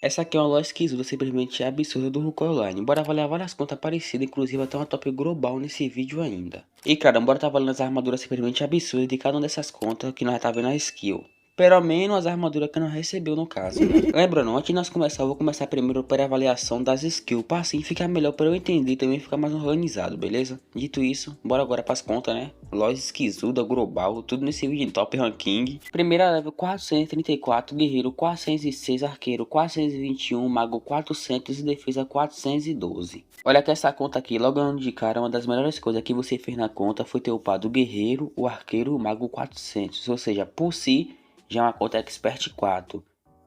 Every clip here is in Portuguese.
Essa aqui é uma loja esquisita, simplesmente absurda do Hulk Online. Bora avaliar várias contas parecidas, inclusive até uma top global nesse vídeo ainda. E cara, bora tá avaliando as armaduras simplesmente absurdas de cada uma dessas contas que nós já tá vendo a skill. Pelo menos as armaduras que nós recebeu no caso, né? Lembrando, antes de nós começar, eu vou começar primeiro para a avaliação das skills, para assim ficar melhor para eu entender e também ficar mais organizado, beleza? Dito isso, bora agora para as contas, né? Loja esquisuda, global, tudo nesse vídeo em top ranking. Primeira level 434, guerreiro 406, arqueiro 421, mago 400 e defesa 412. Olha que essa conta aqui, logo de cara, uma das melhores coisas que você fez na conta foi ter upado o guerreiro, o arqueiro e o mago 400, ou seja, por si já é uma conta expert 4.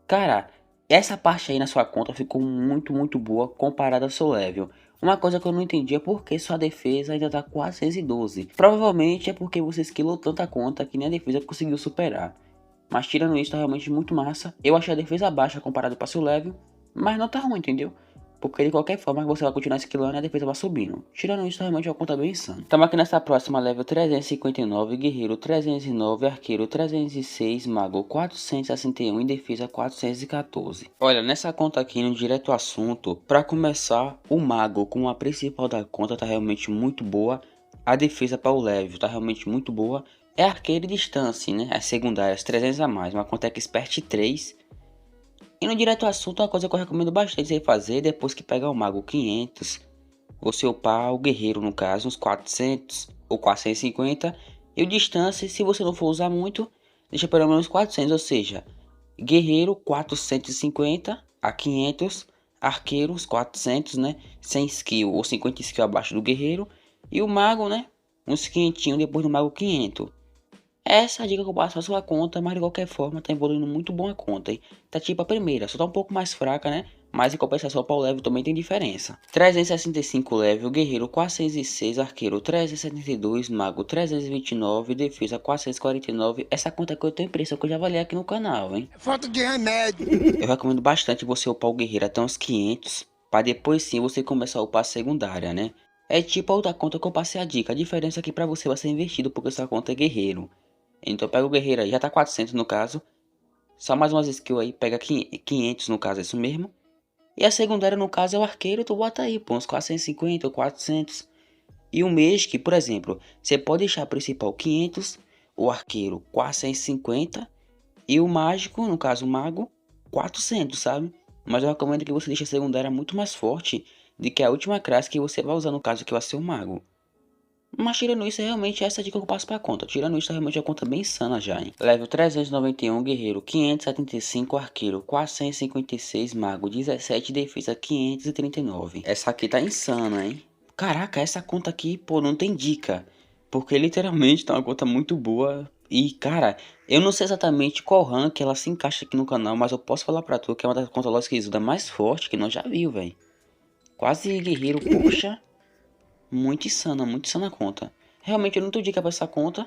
Cara, essa parte aí na sua conta ficou muito boa comparada ao seu level. Uma coisa que eu não entendi é por que sua defesa ainda tá 412. Provavelmente é porque você esquilou tanta conta que nem a defesa conseguiu superar. Mas tirando isso, tá realmente muito massa. Eu achei a defesa baixa comparado para seu level, mas não tá ruim, entendeu? Porque de qualquer forma você vai continuar esquilando e a defesa vai subindo. Tirando isso, realmente é uma conta bem insana. Estamos aqui nessa próxima level 359, guerreiro 309, arqueiro 306, mago 461 e defesa 414. Olha, nessa conta aqui, no direto ao assunto, para começar, o mago com a principal da conta tá realmente muito boa. A defesa para o level tá realmente muito boa. É arqueiro e distância, né? As secundárias 300 a mais, uma conta expert 3. E no direto ao assunto, uma coisa que eu recomendo bastante você fazer depois que pegar o mago 500, você upar o guerreiro no caso, uns 400 ou 450. E o distância, se você não for usar muito, deixa pelo menos 400, ou seja, guerreiro 450 a 500, arqueiros 400, né, 100 skill ou 50 skill abaixo do guerreiro. E o mago, né, uns 500 depois do mago 500. Essa é a dica que eu passo pra sua conta, mas de qualquer forma tá evoluindo muito bom a conta, hein? Tá tipo a primeira, só tá um pouco mais fraca, né? Mas em compensação para o level também tem diferença. 365 level, guerreiro 406, arqueiro 372, mago 329, defesa 449. Essa conta que eu tenho impressão que eu já avaliei aqui no canal, hein? Falta de remédio. Eu recomendo bastante você upar o guerreiro até uns 500, para depois sim você começar a upar a secundária, né? É tipo a outra conta que eu passei a dica, a diferença é que para você vai ser investido porque sua conta é guerreiro. Então pega o guerreiro aí, já tá 400 no caso. Só mais umas skills aí, pega 500 no caso, é isso mesmo. E a secundária no caso é o arqueiro, tu bota aí, pô, uns 450 ou 400. E o Magic, por exemplo, você pode deixar a principal 500, o arqueiro 450 e o mágico, no caso o mago, 400, sabe? Mas eu recomendo que você deixe a secundária muito mais forte do que a última classe que você vai usar no caso que vai ser o mago. Mas tirando isso, realmente essa é a dica que eu passo pra conta. Tirando isso, realmente é uma conta bem insana já, hein? Level 391, guerreiro 575, arqueiro 456, mago 17, defesa 539. Essa aqui tá insana, hein? Caraca, essa conta aqui, pô, não tem dica. Porque literalmente tá uma conta muito boa. E, cara, eu não sei exatamente qual rank ela se encaixa aqui no canal, mas eu posso falar pra tu que é uma das contas lógicas mais fortes que nós já viu, velho. Quase guerreiro, poxa. Muito insana a conta. Realmente eu não tenho dica pra essa conta.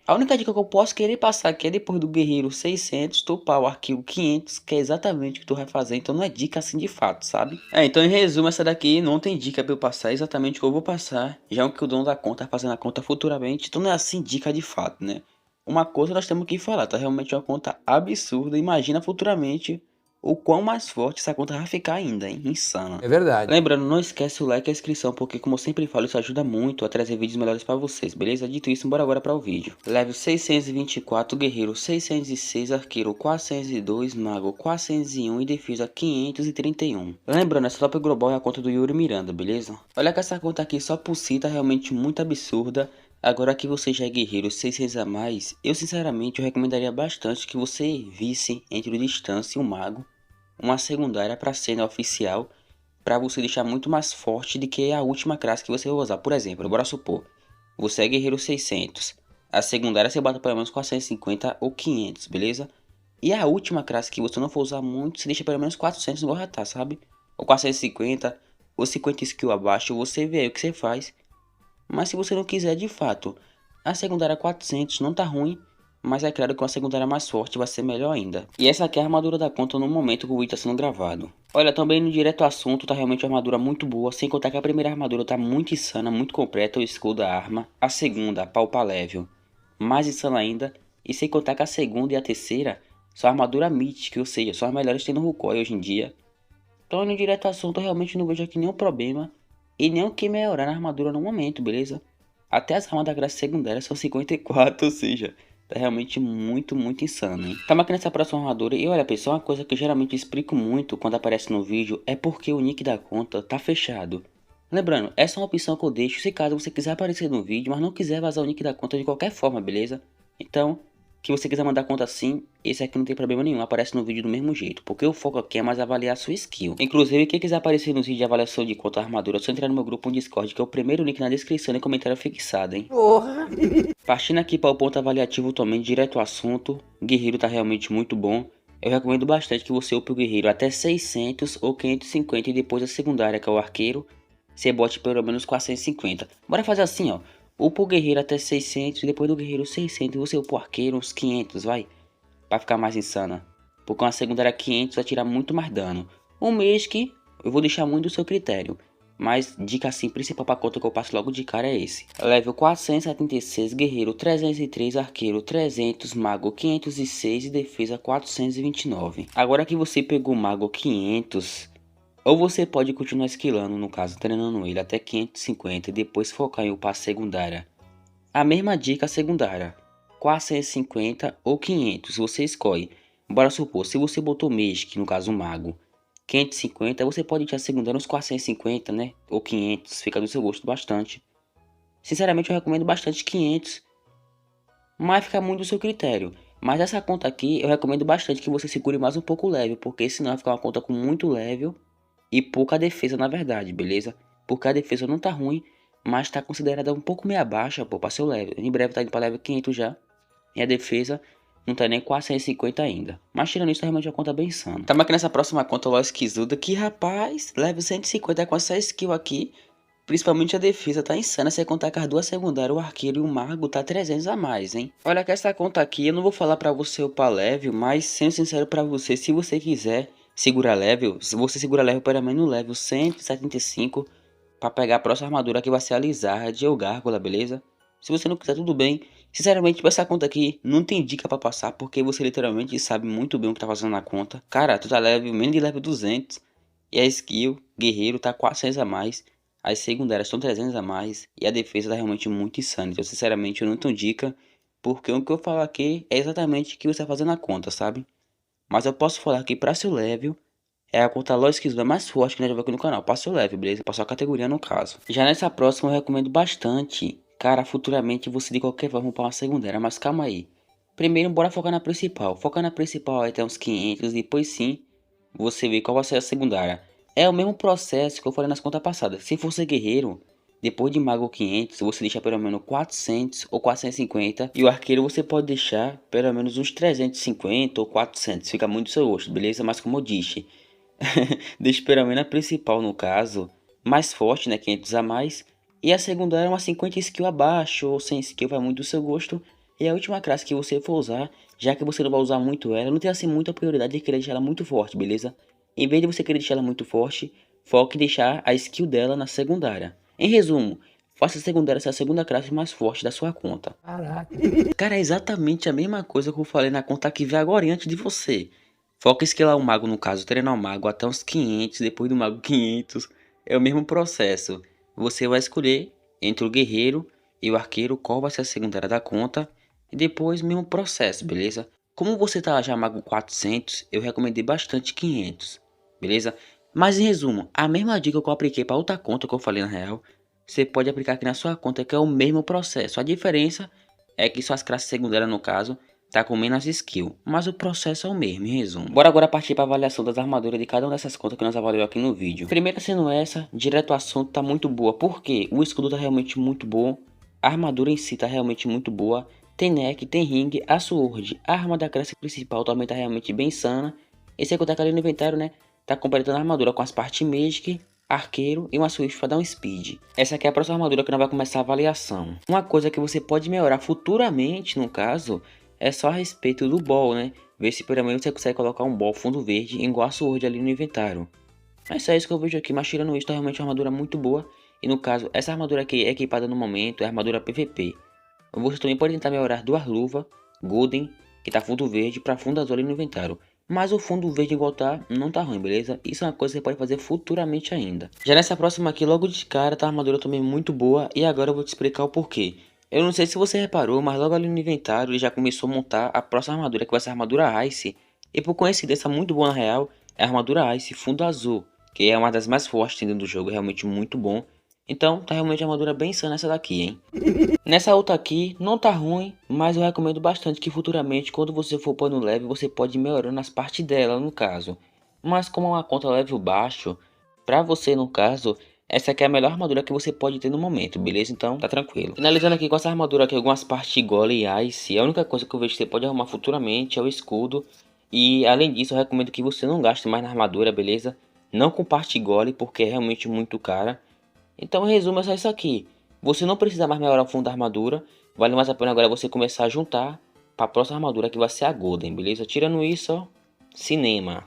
A única dica que eu posso querer passar aqui é depois do guerreiro 600, topar o arquivo 500, que é exatamente o que tu vai fazer. Então não é dica assim de fato, sabe? Então em resumo, essa daqui não tem dica pra eu passar, é exatamente o que eu vou passar. Já é o que o dono da conta tá fazendo a conta futuramente, então não é assim dica de fato, né? Uma coisa nós temos que falar, tá realmente uma conta absurda. Imagina futuramente o quão mais forte essa conta vai ficar ainda, hein? Insana. É verdade. Lembrando, não esquece o like e a inscrição, porque como eu sempre falo, isso ajuda muito a trazer vídeos melhores pra vocês, beleza? Dito isso, bora agora para o vídeo. Level 624, guerreiro 606, arqueiro 402, mago 401 e defesa 531. Lembrando, essa top global é a conta do Yuri Miranda, beleza? Olha que essa conta aqui só por si tá realmente muito absurda. Agora que você já é guerreiro 600 a mais, eu sinceramente recomendaria bastante que você visse entre o distância e o mago uma secundária para cena oficial, para você deixar muito mais forte do que a última classe que você vai usar. Por exemplo, bora supor, você é guerreiro 600, a secundária você bota pelo menos 450 ou 500, beleza? E a última classe que você não for usar muito, você deixa pelo menos 400 igual já tá, sabe? Ou 450, ou 50 skill abaixo, você vê aí o que você faz. Mas se você não quiser de fato, a secundária 400 não tá ruim, mas é claro que uma secundária mais forte vai ser melhor ainda. E essa aqui é a armadura da conta no momento que o vídeo está sendo gravado. Olha, também no direto ao assunto, tá realmente uma armadura muito boa, sem contar que a primeira armadura tá muito insana, muito completa, o escudo da arma. A segunda, a palpa level, mais insana ainda. E sem contar que a segunda e a terceira são armadura mítica, ou seja, são as melhores que tem no Rukoi hoje em dia. Então, indo direto ao assunto, eu realmente não vejo aqui nenhum problema e nem o que melhorar na armadura no momento, beleza? Até as armas da graça secundária são 54, ou seja, tá realmente muito insano, hein? Tamo aqui nessa próxima armadura e olha pessoal, uma coisa que eu geralmente explico muito quando aparece no vídeo é porque o nick da conta tá fechado. Lembrando, essa é uma opção que eu deixo se caso você quiser aparecer no vídeo, mas não quiser vazar o nick da conta de qualquer forma, beleza? Então, se você quiser mandar conta assim, esse aqui não tem problema nenhum, aparece no vídeo do mesmo jeito, porque o foco aqui é mais avaliar a sua skill. Inclusive, quem quiser aparecer nos vídeos de avaliação de conta armadura, é só entrar no meu grupo no Discord, que é o primeiro link na descrição e comentário fixado, hein? Porra! Partindo aqui para o ponto avaliativo também, direto ao assunto, o guerreiro tá realmente muito bom. Eu recomendo bastante que você upe o guerreiro até 600 ou 550 e depois a secundária, que é o arqueiro, você bote pelo menos 450. Bora fazer assim, ó. Upa o guerreiro até 600 e depois do guerreiro 600 você upa o arqueiro uns 500, vai. Pra ficar mais insana. Porque uma secundária 500 vai tirar muito mais dano. Um mês que eu vou deixar muito do seu critério. Mas dica assim principal pra conta que eu passo logo de cara é esse. Level 476, guerreiro 303, arqueiro 300, mago 506 e defesa 429. Agora que você pegou o mago 500... ou você pode continuar esquilando, no caso, treinando ele até 550 e depois focar em upar secundária. A mesma dica secundária, 450 ou 500, você escolhe. Bora supor, se você botou Magic, no caso um mago, 550, você pode ir a secundária uns 450, né? Ou 500, fica do seu gosto bastante. Sinceramente eu recomendo bastante 500, mas fica muito do seu critério. Mas essa conta aqui eu recomendo bastante que você segure mais um pouco level, porque senão vai ficar uma conta com muito level e pouca defesa na verdade, beleza? Porque a defesa não tá ruim, mas tá considerada um pouco meia baixa, pô, pra seu level. Em breve tá indo pra level 500 já. E a defesa não tá nem 450 ainda. Mas tirando isso, tá realmente uma conta bem insana. Tamo aqui nessa próxima conta, Lois Kizuda, que rapaz, level 150 com essa skill aqui. Principalmente a defesa tá insana, se contar com as duas secundárias, o arqueiro e o mago tá 300 a mais, hein? Olha que essa conta aqui, eu não vou falar pra você upar level, mas sendo sincero pra você, se você quiser segurar level, se você segura level pelo menos no level 175, pra pegar a próxima armadura que vai ser a Lizard ou Gárgula, beleza? Se você não quiser, tudo bem. Sinceramente, essa conta aqui não tem dica pra passar, porque você literalmente sabe muito bem o que tá fazendo na conta. Cara, tu tá level, menos de level 200, e a skill, guerreiro, tá 400 a mais. As secundárias são 300 a mais e a defesa tá realmente muito insana. Então, sinceramente, eu não tenho dica, porque o que eu falo aqui é exatamente o que você vai fazer na conta, sabe? Mas eu posso falar que pra seu level, é a conta Lois Kizuda mais forte que nós já vimos aqui no canal. Pra seu level, beleza? Pra sua categoria no caso. Já nessa próxima eu recomendo bastante, cara, futuramente você de qualquer forma para uma secundária, mas calma aí. Primeiro, bora focar na principal. Focar na principal até uns 500, depois sim, você vê qual vai ser a secundária. É o mesmo processo que eu falei nas contas passadas. Se você guerreiro, depois de mago 500, você deixa pelo menos 400 ou 450. E o arqueiro você pode deixar pelo menos uns 350 ou 400. Fica muito do seu gosto, beleza? Mas como eu disse, deixa pelo menos a principal no caso, mais forte, né? 500 a mais. E a secundária é uma 50 skill abaixo ou 100 skill, vai muito do seu gosto. E a última classe que você for usar, já que você não vai usar muito ela, não tem assim muita prioridade de querer deixar ela muito forte, beleza? Em vez de você querer deixar ela muito forte, foque em deixar a skill dela na secundária. Em resumo, faça a secundária ser a segunda classe mais forte da sua conta. Caraca. Cara, é exatamente a mesma coisa que eu falei na conta que veio agora antes de você. Foca em escalar o mago, no caso, treinar o mago até uns 500, depois do mago 500. É o mesmo processo. Você vai escolher entre o guerreiro e o arqueiro qual vai ser a secundária da conta. E depois mesmo processo, beleza? Como você tá já mago 400, eu recomendei bastante 500, beleza? Mas em resumo, a mesma dica que eu apliquei para outra conta que eu falei na real, você pode aplicar aqui na sua conta, que é o mesmo processo. A diferença é que suas classes secundárias, no caso, tá com menos skill, mas o processo é o mesmo, em resumo. Bora agora partir para a avaliação das armaduras de cada uma dessas contas que nós avaliamos aqui no vídeo. Primeira sendo essa, direto ao assunto, tá muito boa, porque o escudo tá realmente muito bom, a armadura em si tá realmente muito boa, tem neck, tem ring, a sword, a arma da classe principal também tá realmente bem sana. Esse aqui tá ali no inventário, né, tá completando a armadura com as partes Magic, arqueiro e uma Swift para dar um speed. Essa aqui é a próxima armadura que nós vai começar a avaliação. Uma coisa que você pode melhorar futuramente, no caso, é só a respeito do ball, né? Ver se pelo menos você consegue colocar um ball fundo verde igual a sword ali no inventário. É só isso que eu vejo aqui, mas tirando isso, tá realmente uma armadura muito boa. E no caso, essa armadura aqui é equipada no momento, é a armadura PVP. Você também pode tentar melhorar duas luvas, Golden, que tá fundo verde, pra fundo azul ali no inventário. Mas o fundo verde igual tá, não tá ruim, beleza? Isso é uma coisa que você pode fazer futuramente ainda. Já nessa próxima aqui, logo de cara, tá a armadura também muito boa. E agora eu vou te explicar o porquê. Eu não sei se você reparou, mas logo ali no inventário ele já começou a montar a próxima armadura, que vai ser a armadura Ice. E por coincidência muito boa na real, é a armadura Ice fundo azul, que é uma das mais fortes dentro do jogo, realmente muito bom. Então tá realmente a armadura bem insana essa daqui, hein? Nessa outra aqui, não tá ruim, mas eu recomendo bastante que futuramente, quando você for pôr no level, você pode ir melhorando as partes dela, no caso. Mas como é uma conta level baixo, pra você, no caso, essa aqui é a melhor armadura que você pode ter no momento, beleza? Então, tá tranquilo. Finalizando aqui com essa armadura aqui, algumas partes de Golem e Ice, a única coisa que eu vejo que você pode arrumar futuramente é o escudo. E além disso, eu recomendo que você não gaste mais na armadura, beleza? Não com parte Golem, porque é realmente muito cara. Então, em resumo, é só isso aqui. Você não precisa mais melhorar o fundo da armadura. Vale mais a pena agora você começar a juntar para a próxima armadura que vai ser a Golden, beleza? Tirando isso, ó, cinema.